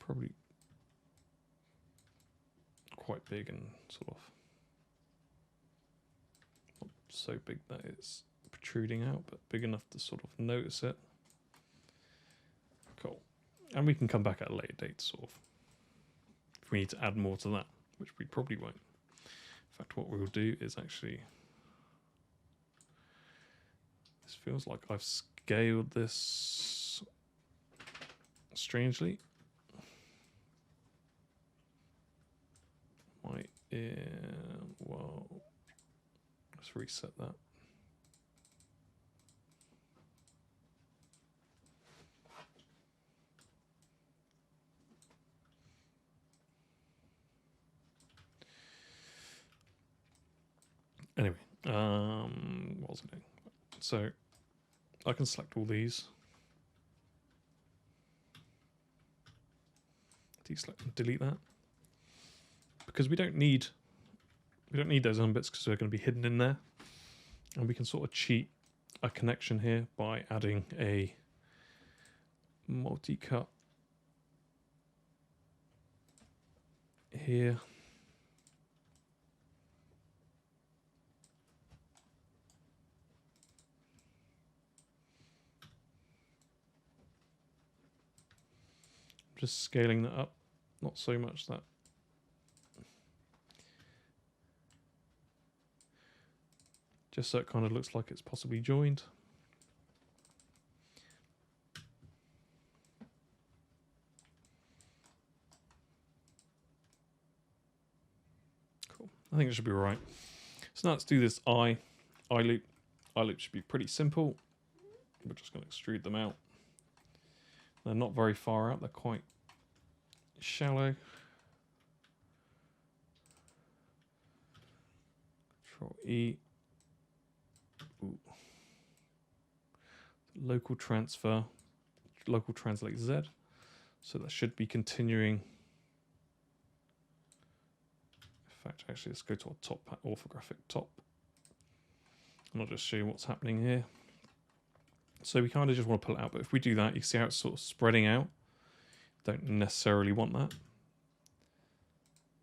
probably quite big and sort of not so big that it's protruding out, but big enough to sort of notice it. Cool. And we can come back at a later date, sort of, if we need to add more to that, which we probably won't. In fact, what we'll do is actually, this feels like I've scaled this strangely. Well, let's reset that. Anyway, what was I doing? So I can select all these, deselect and delete that, because we don't need those bits because they're going to be hidden in there, and we can sort of cheat a connection here by adding a multi-cut here. Just scaling that up, not so much that. Just so it kind of looks like it's possibly joined. Cool. I think it should be all right. So now let's do this eye loop. Eye loop should be pretty simple. We're just going to extrude them out. They're not very far out. They're quite shallow. Control E. Ooh. Local transfer. Local translate Z. So that should be continuing. In fact, actually, let's go to our top orthographic top. And I'll just show you what's happening here. So we kind of just want to pull it out, but if we do that, you see how it's sort of spreading out. Don't necessarily want that.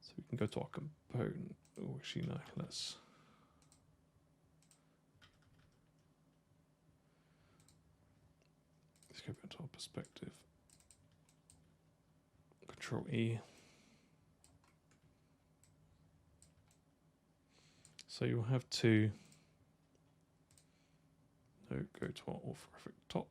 So we can go to our component. Oh, actually, no, let's go back to our perspective. Control E. So you'll have to go to our orthographic top.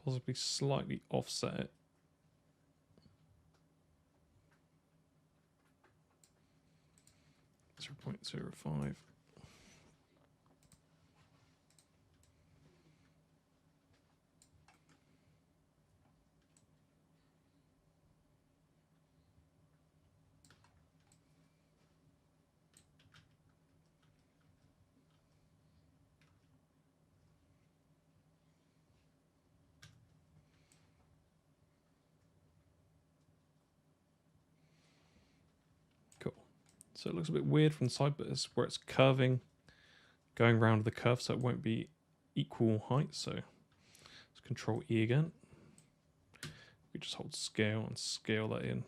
Possibly slightly offset it. .05. So it looks a bit weird from the side, but it's where it's curving, going around the curve, so it won't be equal height. So let's Control E again. We just hold scale and scale that in.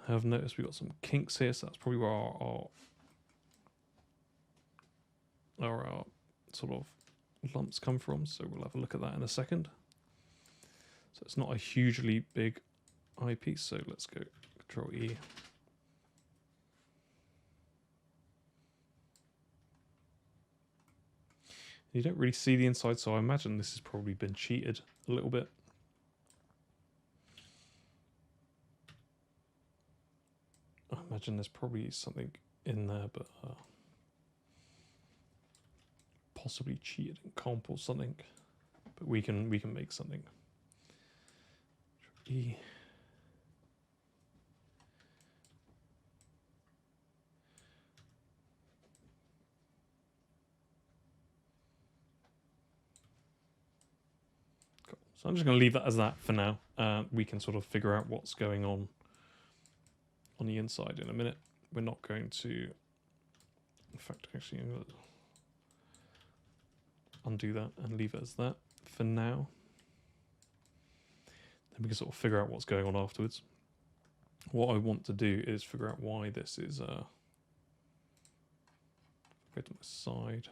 I have noticed we've got some kinks here, so that's probably where our sort of lumps come from. So we'll have a look at that in a second. So it's not a hugely big eyepiece, so let's go Control E. You don't really see the inside, so I imagine this has probably been cheated a little bit. I imagine there's probably something in there, but possibly cheated in comp or something. But we can make something. E. So I'm just going to leave that as that for now. We can sort of figure out what's going on the inside in a minute. We're not going to, in fact, actually, I'm going to undo that and leave it as that for now. Then we can sort of figure out what's going on afterwards. What I want to do is figure out why this is, go to my side.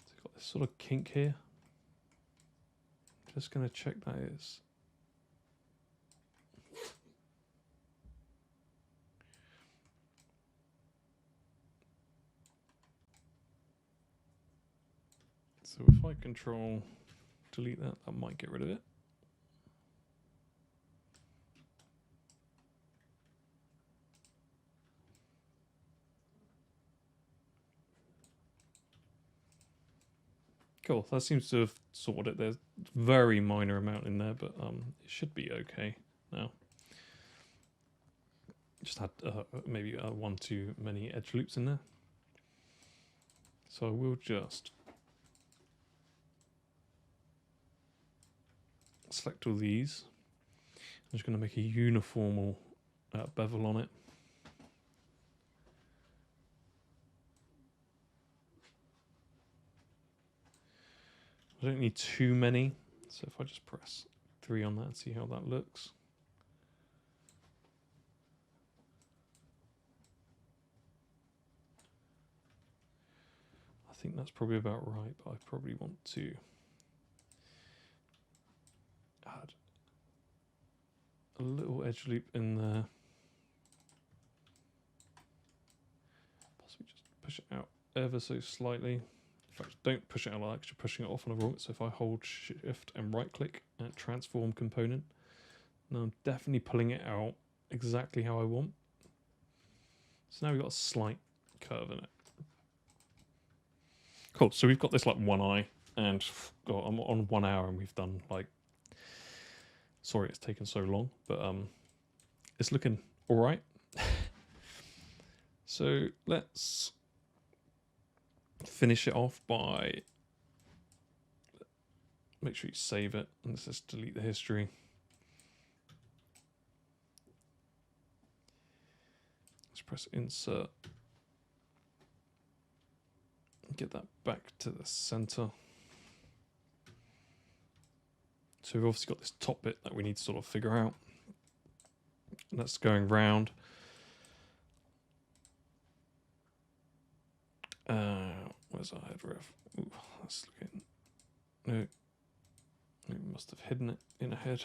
So you've got this sort of kink here. Just going to check that is. So if I control delete that, that might get rid of it. Cool, that seems to have sorted it. There's a very minor amount in there, but it should be okay now. Just had maybe one too many edge loops in there. So I will just select all these. I'm just going to make a uniform bevel on it. I don't need too many, so if I just press 3 on that and see how that looks. I think that's probably about right, but I probably want to add a little edge loop in there. Possibly just push it out ever so slightly. In fact, don't push it out like that because you're pushing it off on the wrong. So if I hold Shift and right click and transform component, now I'm definitely pulling it out exactly how I want. So now we've got a slight curve in it. Cool, so we've got this like one eye, and God, I'm on 1 hour and we've done like, sorry it's taken so long, but it's looking all right. So let's finish it off by, make sure you save it, and let's just delete the history. Let's press insert. Get that back to the center. So we've obviously got this top bit that we need to sort of figure out. And that's going round. Where's our head ref? Ooh, that's looking. No, we must have hidden it in a head.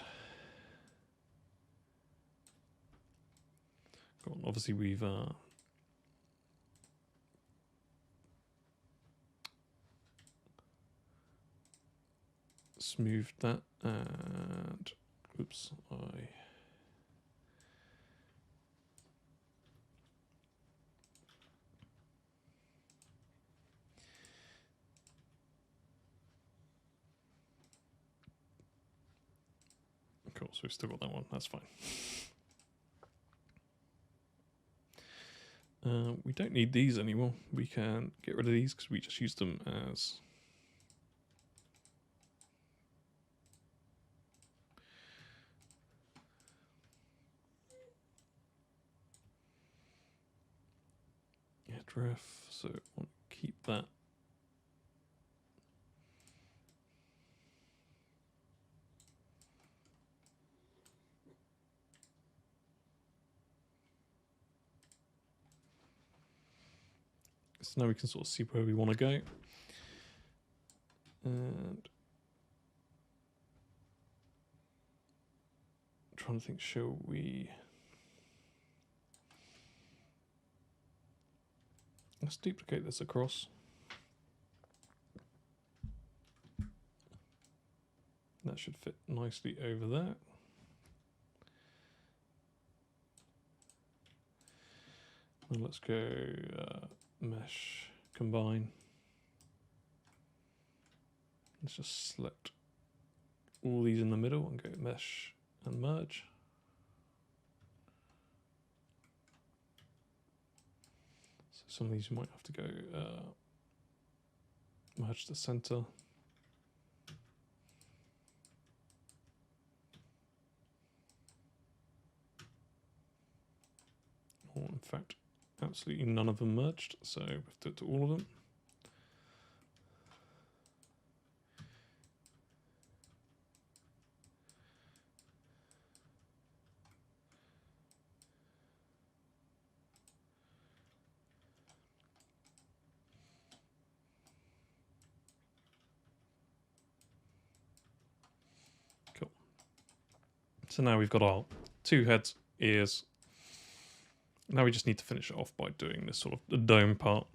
Go on, obviously we've smoothed that, and oops, cool, so we've still got that one, that's fine. We don't need these anymore. We can get rid of these because we just use them as head ref, so I want to keep that. So now we can sort of see where we want to go. And I'm trying to think, shall we? Let's duplicate this across. That should fit nicely over there. And let's go mesh combine. Let's just select all these in the middle and go mesh and merge. So some of these you might have to go merge to center. Or in fact, absolutely none of them merged, so we have to do it to all of them. Cool. So now we've got our two heads, ears. Now we just need to finish it off by doing this sort of the dome part.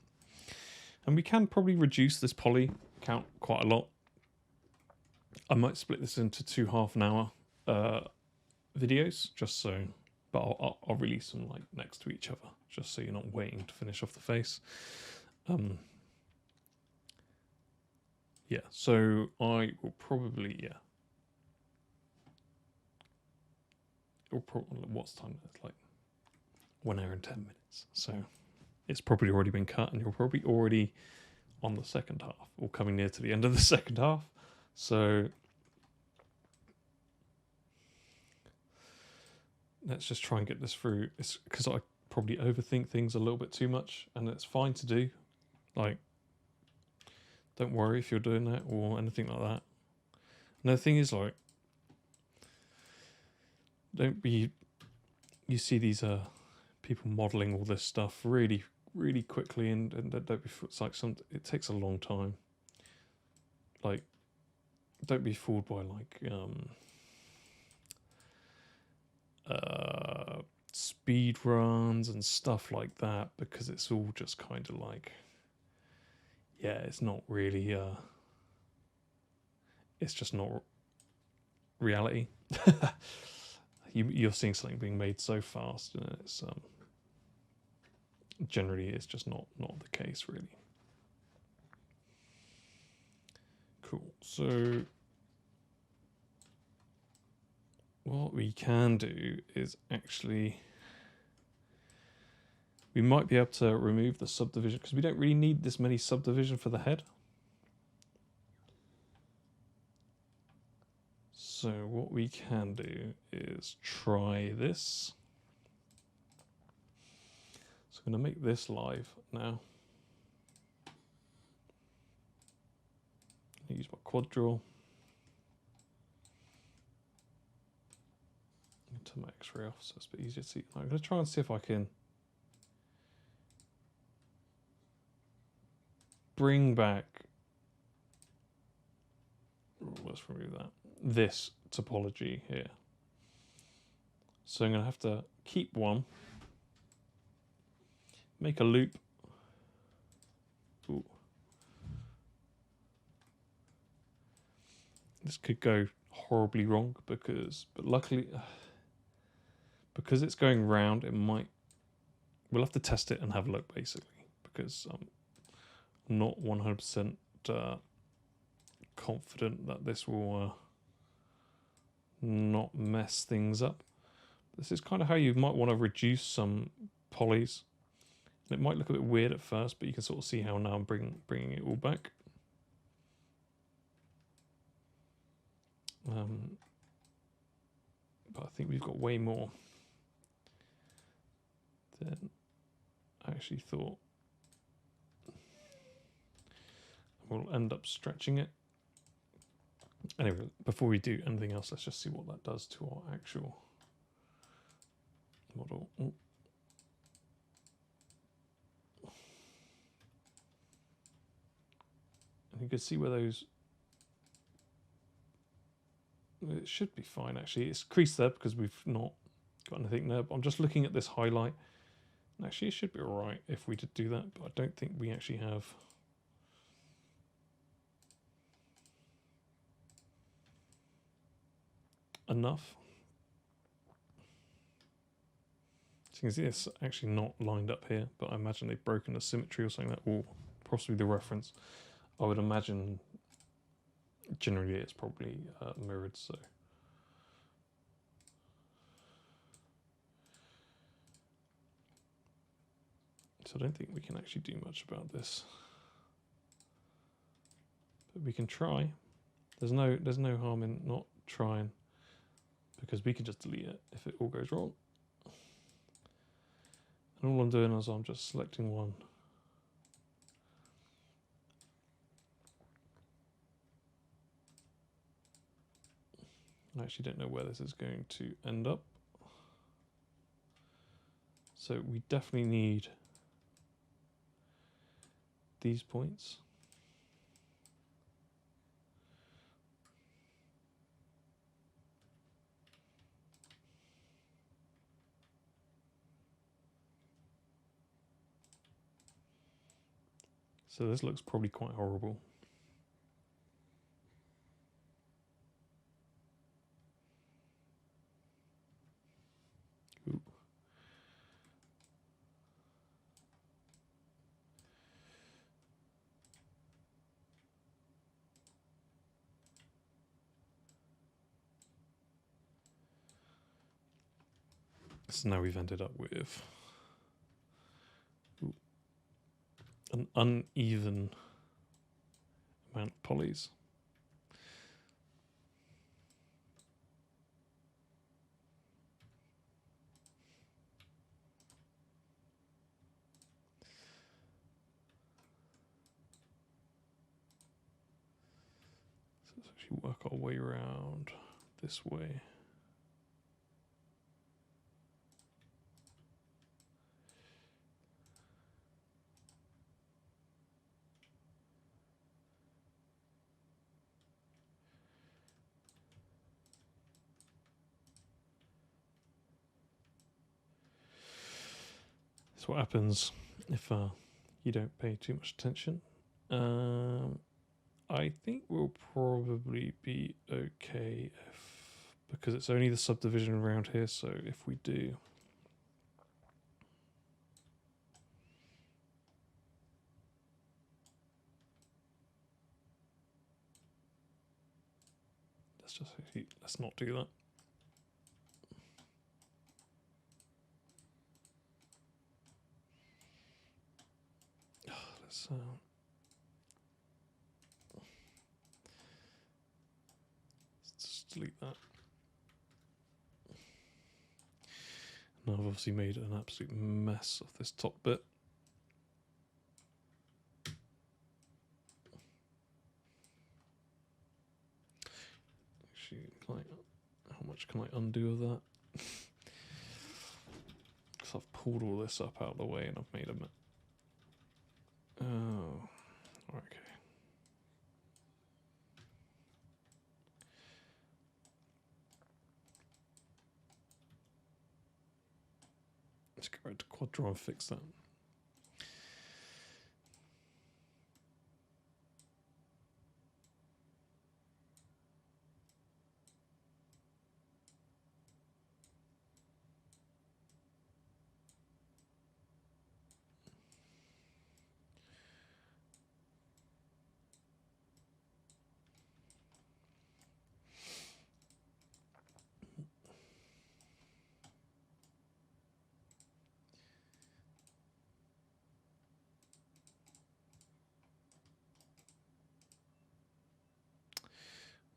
And we can probably reduce this poly count quite a lot. I might split this into 2 half-an-hour videos, just so, but I'll release them like next to each other, just so you're not waiting to finish off the face. Yeah, so I will probably, yeah. What's time? It's like 1 hour and 10 minutes. So it's probably already been cut, and you're probably already on the second half, or coming near to the end of the second half. So let's just try and get this through. It's because I probably overthink things a little bit too much, and it's fine to do. Like, don't worry if you're doing that or anything like that. And the thing is, like, don't be, you see these people modeling all this stuff really quickly, and don't be, it's like it takes a long time. Like, don't be fooled by like speed runs and stuff like that, because it's all just kind of like, yeah, it's not really it's just not reality. You're seeing something being made so fast, and it's generally it's just not the case, really. Cool. So what we can do is actually, we might be able to remove the subdivision, because we don't really need this many subdivision for the head. So what we can do is try this. So I'm going to make this live now. Use my quad drill. Turn my X-ray off so it's a bit easier to see. I'm going to try and see if I can bring back, let's remove that, this topology here. So I'm going to have to keep one, make a loop. Ooh. This could go horribly wrong, but luckily, because it's going round, it might, we'll have to test it and have a look, basically, because I'm not 100% confident that this will not mess things up. This is kind of how you might want to reduce some polys. It might look a bit weird at first, but you can sort of see how now I'm bringing it all back. But I think we've got way more than I actually thought. We'll end up stretching it. Anyway, before we do anything else, let's just see what that does to our actual model. Ooh. And you can see where those, it should be fine actually. It's creased there because we've not got anything there, but I'm just looking at this highlight. Actually, it should be all right if we did do that, but I don't think we actually have enough. So you can see it's actually not lined up here, but I imagine they've broken the symmetry or something like that, or possibly the reference. I would imagine generally it's probably mirrored, so. So I don't think we can actually do much about this. But we can try. There's no harm in not trying, because we can just delete it if it all goes wrong. And all I'm doing is I'm just selecting one. I actually don't know where this is going to end up. So we definitely need these points. So this looks probably quite horrible. Ooh. So now we've ended up with an uneven amount of polys. So let's actually work our way around this way. That's what happens if you don't pay too much attention. I think we'll probably be okay because it's only the subdivision around here, so if we do let's not do that. Let's just delete that. Now I've obviously made an absolute mess of this top bit. Actually, how much can I undo of that? Because I've pulled all this up out of the way and I've made a mess. Oh, okay. Let's go right to quad draw and fix that.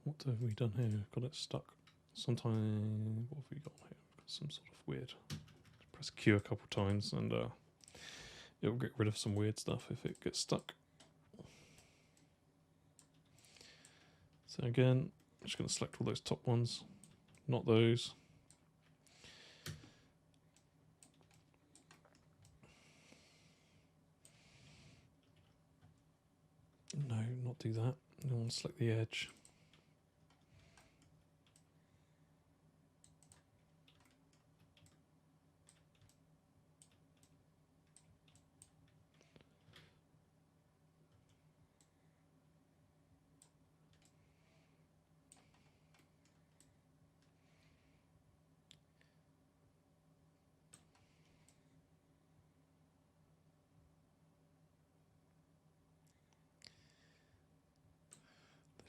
What have we done here? Got it stuck. Sometime, what have we got here? We've got some sort of weird. Press Q a couple times and it'll get rid of some weird stuff if it gets stuck. So again, I'm just going to select all those top ones, not those. No, not do that. I want to select the edge.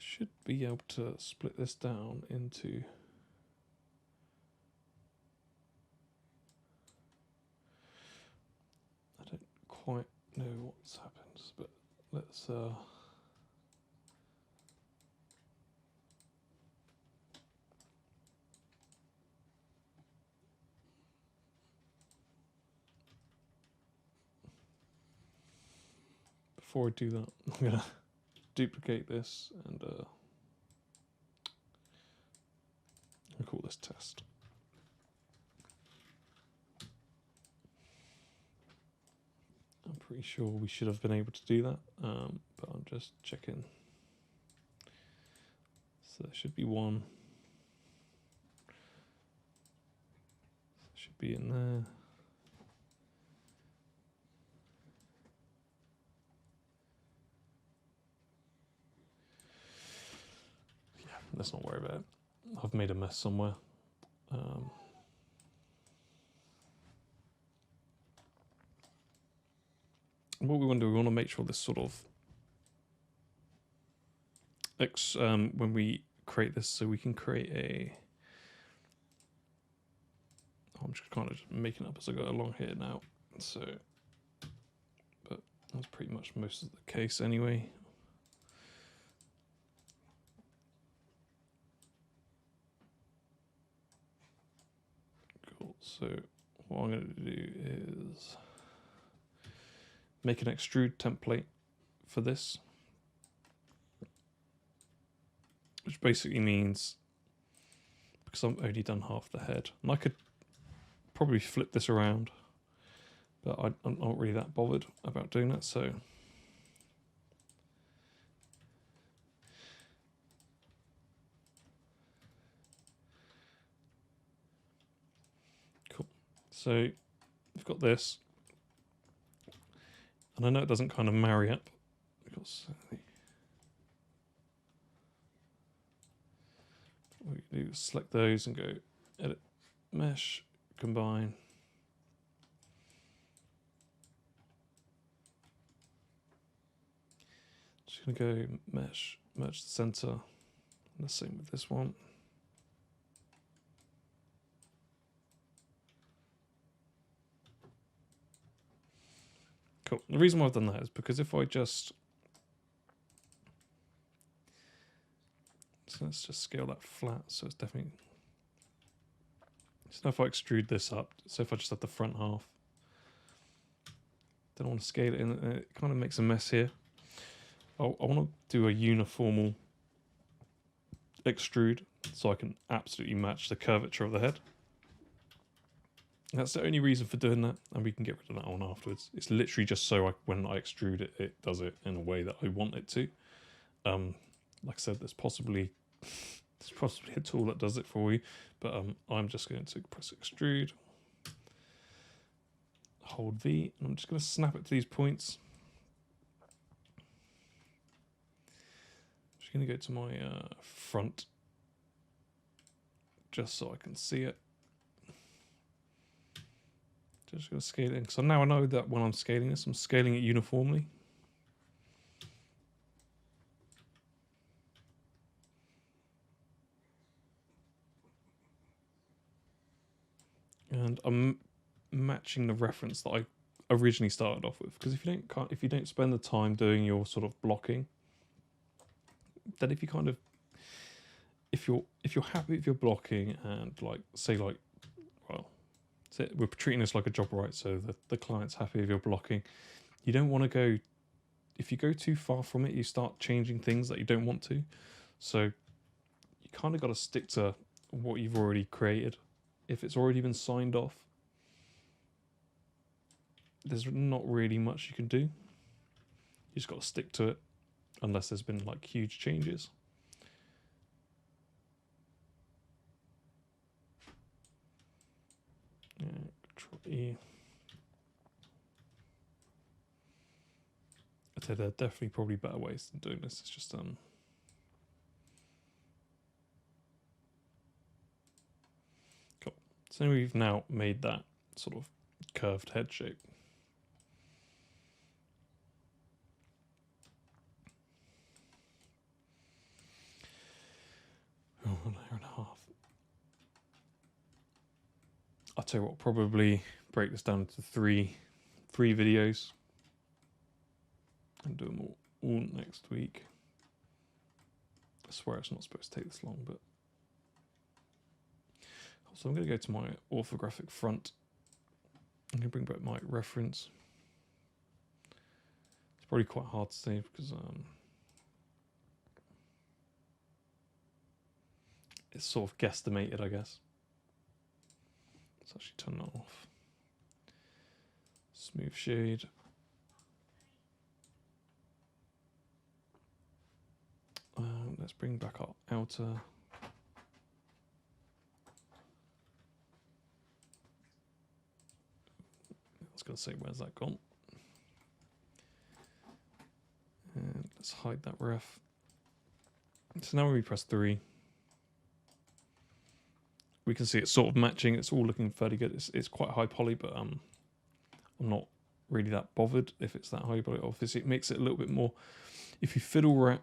Should be able to split this down into I don't quite know what's happened, but let's before I do that, I'm gonna duplicate this and I'll call this test. I'm pretty sure we should have been able to do that, but I'm just checking. So there should be one. Should be in there. Yeah, let's not worry about it. I've made a mess somewhere. What we want to do, we want to make sure this sort of when we create this, so we can create a. I'm just kind of making it up as I go along here now. So, but that's pretty much most of the case anyway. Cool. So what I'm going to do is make an extrude template for this, which basically means, because I've only done half the head, and I could probably flip this around, but I'm not really that bothered about doing that. So cool. So we've got this, and I know it doesn't kind of marry up because what we do is select those and go edit, mesh, combine. Just gonna go mesh, merge the center, and the same with this one. Cool. The reason why I've done that is because if I just, so let's just scale that flat, so it's definitely, so now if I extrude this up, so if I just have the front half, then I want to scale it in, and it kind of makes a mess here. I want to do a uniformal extrude so I can absolutely match the curvature of the head. That's the only reason for doing that, and we can get rid of that one afterwards. It's literally just so when I extrude it, it does it in a way that I want it to. Like I said, there's possibly a tool that does it for you, but I'm just going to press extrude, hold V, and I'm just going to snap it to these points. I'm just going to go to my front, just so I can see it. Just going to scale it in, so now I know that when I'm scaling this, I'm scaling it uniformly. And I'm matching the reference that I originally started off with, because if you don't spend the time doing your sort of blocking, then if you're happy with your blocking and we're treating this like a job, right? So the client's happy with your blocking. You don't want to go, if you go too far from it, you start changing things that you don't want to. So you kind of got to stick to what you've already created. If it's already been signed off, there's not really much you can do. You just got to stick to it, unless there's been like huge changes. Control E. I'd say there are definitely probably better ways than doing this. It's just cool. So we've now made that sort of curved head shape. Oh, an hour and a half. I'll tell you what, probably break this down into three videos. and do them all next week. I swear it's not supposed to take this long, but so I'm going to go to my orthographic front. I'm going to bring back my reference. It's probably quite hard to see because it's sort of guesstimated, I guess. Let's actually turn that off. Smooth shade. Let's bring back our outer. I was going to say, where's that gone? And let's hide that ref. So now when we press 3, we can see it's sort of matching. It's all looking fairly good. It's quite high poly, but I'm not really that bothered if it's that high poly. Obviously, it makes it a little bit more. If you fiddle around,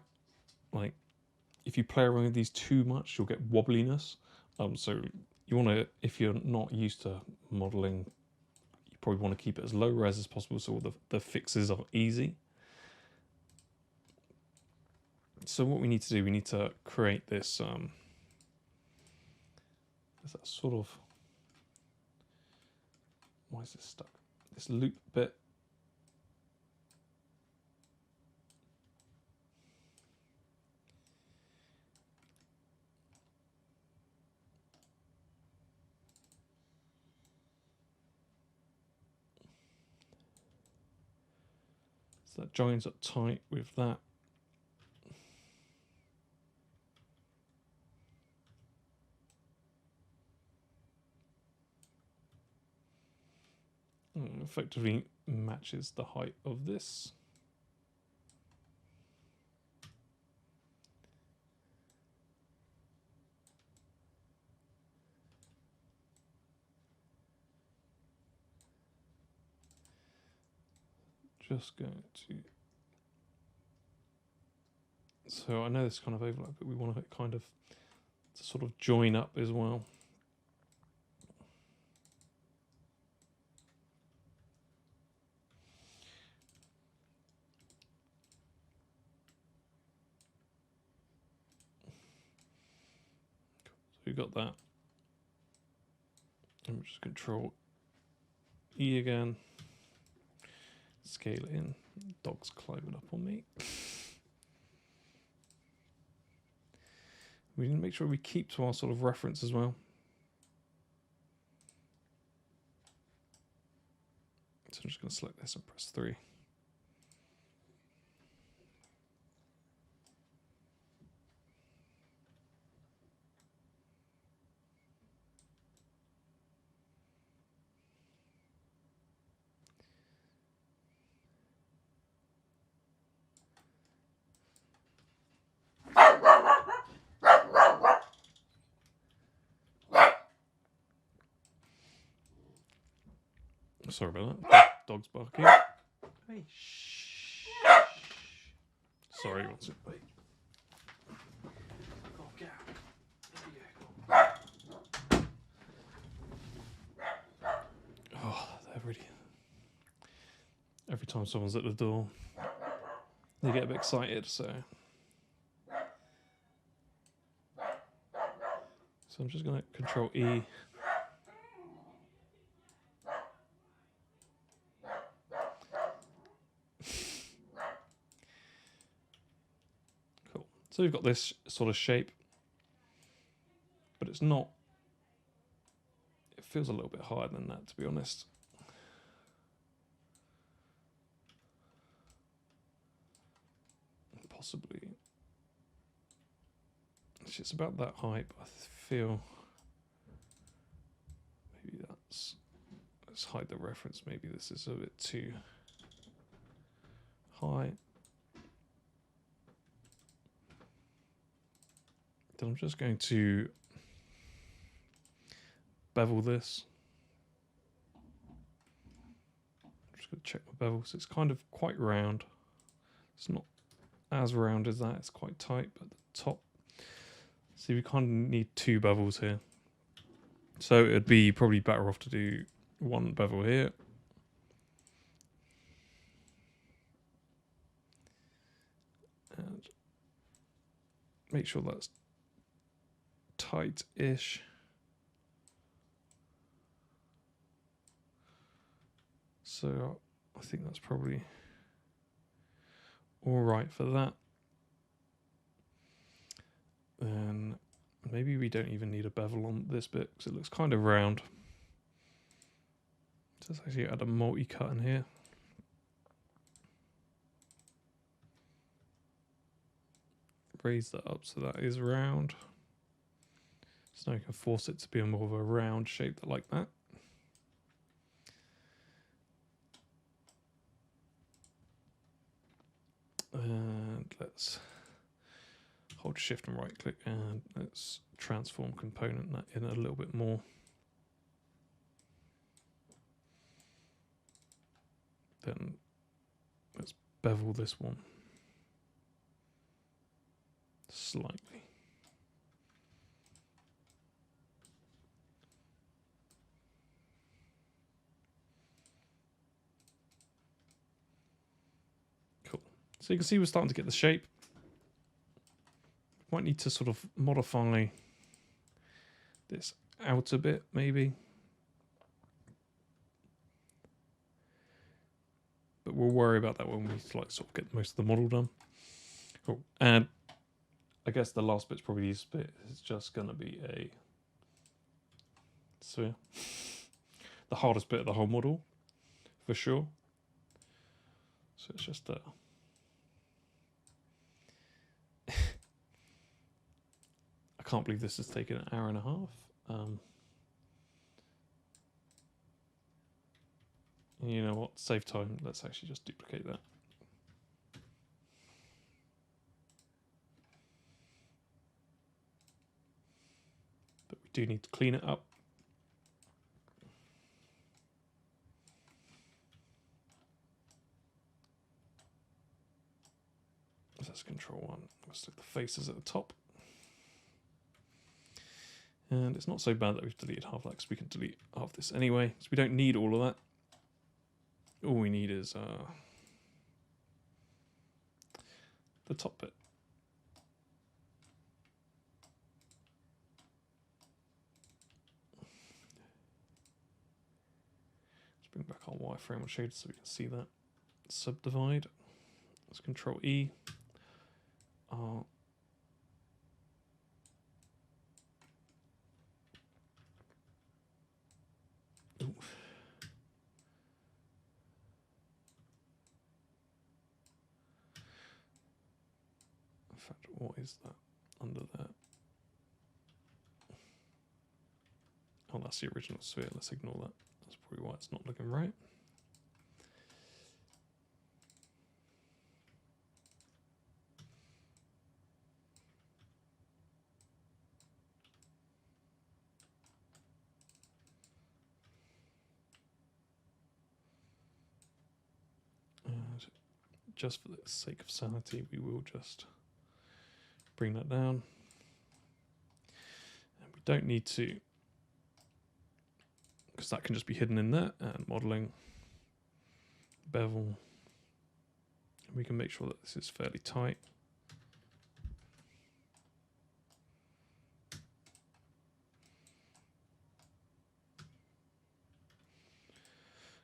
like if you play around with these too much, you'll get wobbliness. So you want to, if you're not used to modeling, you probably want to keep it as low res as possible so the fixes are easy. So what we need to do, we need to create this that sort of, why is this stuck? This loop bit. So that joins up tight with that. And effectively matches the height of this. Just going to, so I know this kind of overlap, but we want it kind of to sort of join up as well. So we've got that. And we're just Control E again. Scale it in. Dog's climbing up on me. We need to make sure we keep to our sort of reference as well. So I'm just going to select this and press 3. Sorry about that. Dog's barking. Hey, shh. Sorry, what's it? Wait. Oh, get out. There you go. Oh, they're really. Every time someone's at the door, they get a bit excited, so. So I'm just going to Control E. So we've got this sort of shape, but it's not, it feels a little bit higher than that, to be honest. Possibly, it's just about that height, but I feel maybe that's, let's hide the reference, maybe this is a bit too high. Then I'm just going to bevel this. I'm just going to check my bevel. So it's kind of quite round. It's not as round as that. It's quite tight, but the top. See, we kind of need 2 bevels here. So it'd be probably better off to do 1 bevel here. make sure that's tight-ish. So I think that's probably all right for that. And maybe we don't even need a bevel on this bit because it looks kind of round. Let's actually add a multi-cut in here. Raise that up so that is round. So now we can force it to be more of a round shape like that. And let's hold shift and right click and let's transform component that in a little bit more. Then let's bevel this one slightly. Cool. So you can see we're starting to get the shape. Might need to sort of modify this outer bit maybe. But we'll worry about that when we like sort of get most of the model done. Cool. And I guess the last bit's probably this bit. It's just going to be a sphere. The hardest bit of the whole model, for sure. So it's just I can't believe this has taken an hour and a half. You know what? Save time. Let's actually just duplicate that. But we do need to clean it up. That's Control-1. Let's do the faces at the top. And it's not so bad that we've deleted half that because we can delete half this anyway. So we don't need all of that. All we need is the top bit. Let's bring back our wireframe on shader so we can see that. Subdivide. Let's Control E. Ooh. In fact, what is that under there? Oh, that's the original sphere. Let's ignore that. That's probably why it's not looking right. And just for the sake of sanity, we will just bring that down. And we don't need to, because that can just be hidden in there. And modeling, bevel. And we can make sure that this is fairly tight.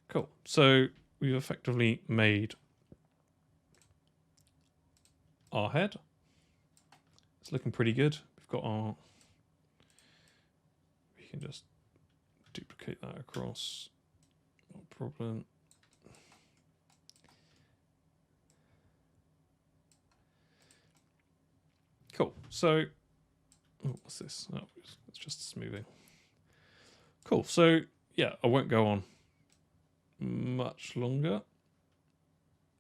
Cool. So we've effectively made our head. It's looking pretty good. We've got our, we can just duplicate that across, no problem. Cool. So, oh, what's this? Oh, it's just smoothing. Cool. So, yeah, I won't go on much longer.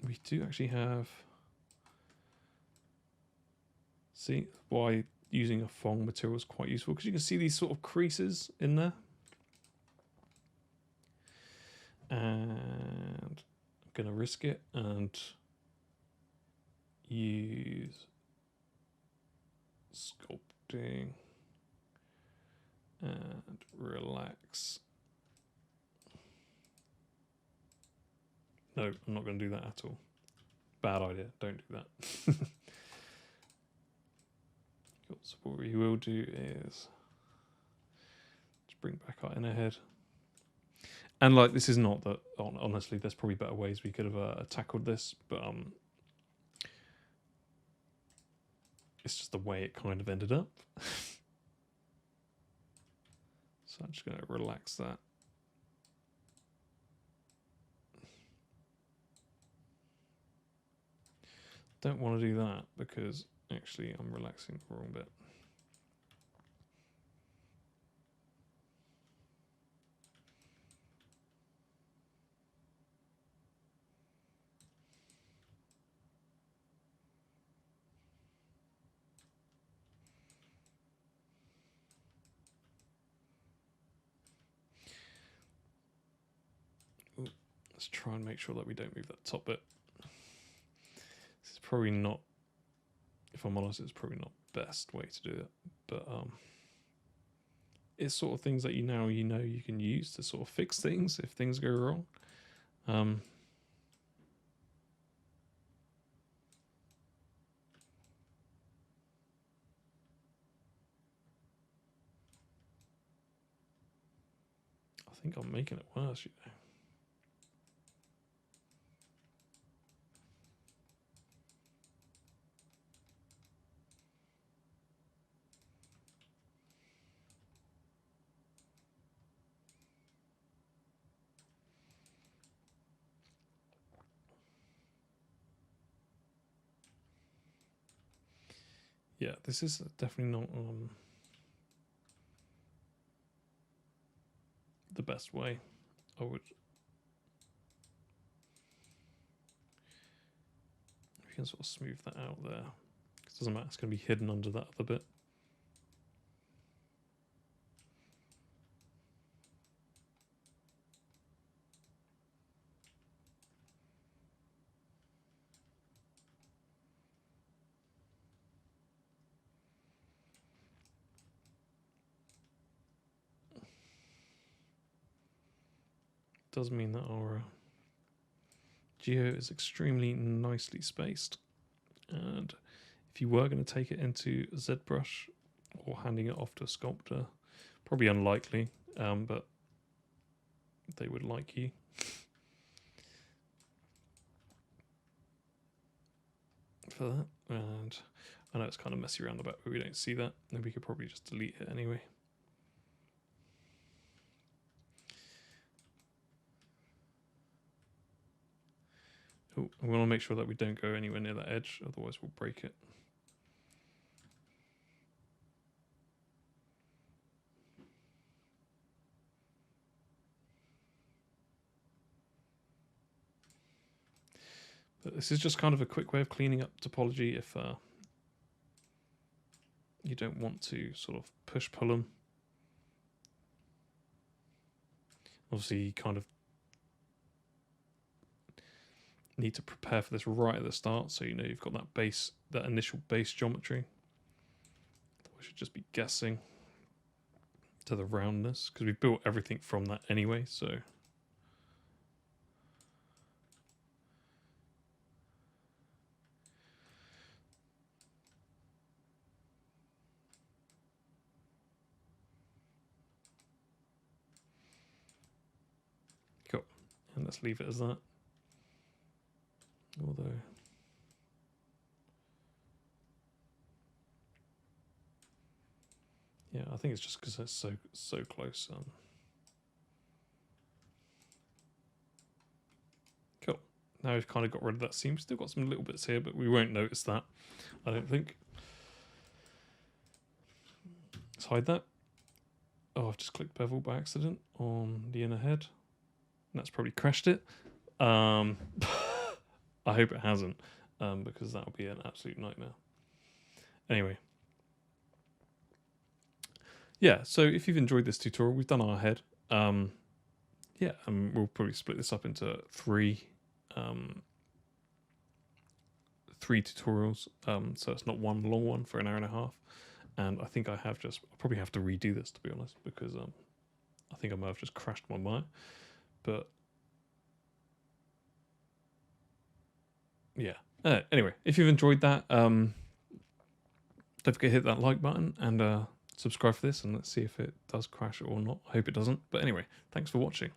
We do actually have, see why using a Phong material is quite useful, because you can see these sort of creases in there. And I'm going to risk it and use sculpting and relax. No, I'm not going to do that at all. Bad idea. Don't do that. Cool. So what we will do is just bring back our inner head. And like, this is not that, honestly, there's probably better ways we could have tackled this, but it's just the way it kind of ended up. So I'm just going to relax that. Don't want to do that because actually I'm relaxing the wrong bit. Ooh, let's try and make sure that we don't move that top bit. This is probably not, if I'm honest, it's probably not the best way to do it, but it's sort of things that you know you can use to sort of fix things if things go wrong. I think I'm making it worse, you know. Yeah, this is definitely not the best way. I would. We can sort of smooth that out there. It doesn't matter, it's going to be hidden under that other bit. Does mean that our geo is extremely nicely spaced, and if you were going to take it into ZBrush or handing it off to a sculptor, probably unlikely, but they would like you. For that. And I know it's kind of messy around the back, but we don't see that, and we could probably just delete it anyway. Oh, we want to make sure that we don't go anywhere near that edge, otherwise we'll break it. But this is just kind of a quick way of cleaning up topology if you don't want to sort of pull them. Obviously, you kind of need to prepare for this right at the start, so you know you've got that base, that initial base geometry. We should just be guessing to the roundness because we built everything from that anyway. So cool, and let's leave it as that. Although. Yeah, I think it's just because it's so close. Cool. Now we've kind of got rid of that seam. Still got some little bits here, but we won't notice that, I don't think. Let's hide that. Oh, I've just clicked bevel by accident on the inner head. And that's probably crashed it. I hope it hasn't, because that would be an absolute nightmare. Anyway. Yeah, so if you've enjoyed this tutorial, we've done our head. Yeah, we'll probably split this up into three tutorials. So it's not one long one for an hour and a half. And I think I'll probably have to redo this, to be honest, because I think I might have just crashed my mic. But yeah. Anyway, if you've enjoyed that, Don't forget to hit that like button and subscribe for this, and let's see if it does crash or not. I hope it doesn't. But anyway, thanks for watching.